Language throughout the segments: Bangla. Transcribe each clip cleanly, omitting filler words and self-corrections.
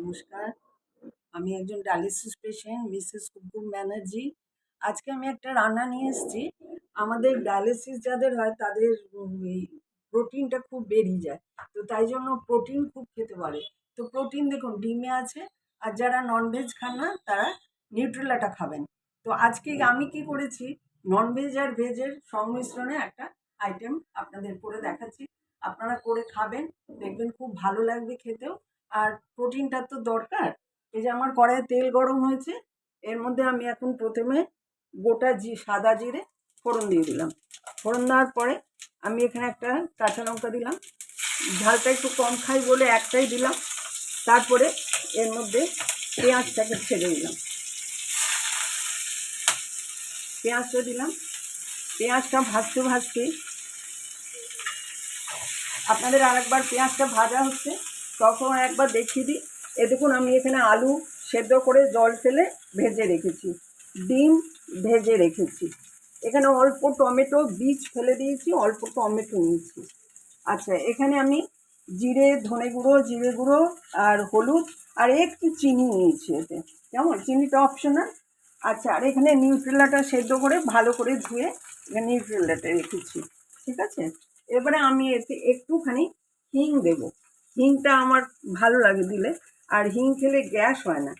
নমস্কার। আমি একজন ডায়ালিসিস পেশেন্ট মিসেস কুমকুম ব্যানার্জি। আজকে আমি একটা রান্না নিয়ে এসেছি। আমাদের ডায়ালিসিস যাদের হয় তাদের এই প্রোটিনটা খুব বেরিয়ে যায়। তো তাই জন্য প্রোটিন খুব খেতে পারে। তো প্রোটিন দেখুন ডিমে আছে, আর যারা ননভেজ খান না তারা নিউট্রেলাটা খাবেন। তো আজকে আমি কি করেছি, ননভেজ আর ভেজের সংমিশ্রণে একটা আইটেম আপনাদের করে দেখাচ্ছি। আপনারা করে খাবেন, দেখবেন খুব ভালো লাগবে খেতেও। আর প্রোটিনটা তো দরকার। এই যে আমার কড়াইয়ে তেল গরম হয়েছে, এর মধ্যে আমি এখন প্রথমে গোটা সাদা জিরে ফোড়ন দিয়ে দিলাম। ফোড়ন দেওয়ার পরে আমি এখানে একটা কাঁচা লঙ্কা দিলাম, ঝালটা একটু কম খাই বলে একটাই দিলাম। তারপরে এর মধ্যে পেঁয়াজটাকে ছেড়ে দিলাম, পেঁয়াজটা দিলাম। পেঁয়াজটা ভাজতে ভাজতে আপনাদের আরেকবার পেঁয়াজটা ভাজা হচ্ছে তখন একবার দেখিয়ে দিই। এ দেখুন আমি এখানে আলু সেদ্ধ করে জল ফেলে ভেজে রেখেছি, ডিম ভেজে রেখেছি, এখানে অল্প টমেটো বীজ ফেলে দিয়েছি, অল্প টমেটো নিয়েছি। আচ্ছা, এখানে আমি জিরে ধনে গুঁড়ো জিরে গুঁড়ো আর হলুদ আর একটু চিনি নিয়েছি এতে, কেমন, চিনিটা অপশনাল। আচ্ছা, আর এখানে নিউট্রেলাটা সেদ্ধ করে ভালো করে ধুয়ে এখানে নিউট্রেলাটা রেখেছি, ঠিক আছে। এবারে আমি এতে একটুখানি হিং দেব, হিংটা আমার ভালো লাগে দিলে, আর হিং খেলে গ্যাস হয় না।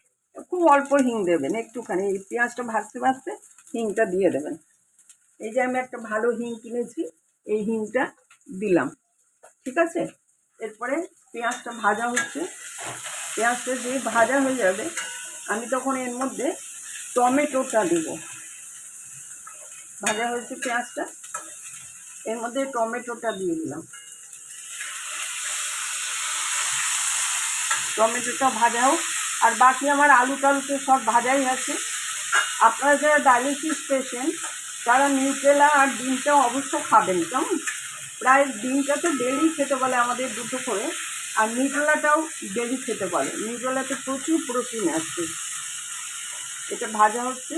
খুব অল্প হিং দেবেন, একটুখানি এই পেঁয়াজটা ভাজতে ভাজতে হিংটা দিয়ে দেবেন। এই যে আমি একটা ভালো হিং কিনেছি, এই হিংটা দিলাম, ঠিক আছে। এরপরে পেঁয়াজটা ভাজা হচ্ছে, পেঁয়াজটা যে ভাজা হয়ে যাবে আমি তখন এর মধ্যে টমেটোটা দেব। ভাজা হয়েছে পেঁয়াজটা, এর মধ্যে টমেটোটা দিয়ে দিলাম। টমেটোটা ভাজা হোক, আর বাকি আমার আলু টালু তো সব ভাজাই আছে। আপনারা যারা ডায়ালিসিস পেশেন্ট তারা নিউট্রেলা আর ডিমটা অবশ্য খাবেন, কেমন। প্রায় ডিমটা তো ডেলি খেতে বলে আমাদের দুটো করে, আর নিউট্রেলাটাও ডেলি খেতে বলে। নিউট্রেলাতে প্রচুর প্রোটিন আছে। এটা ভাজা হচ্ছে,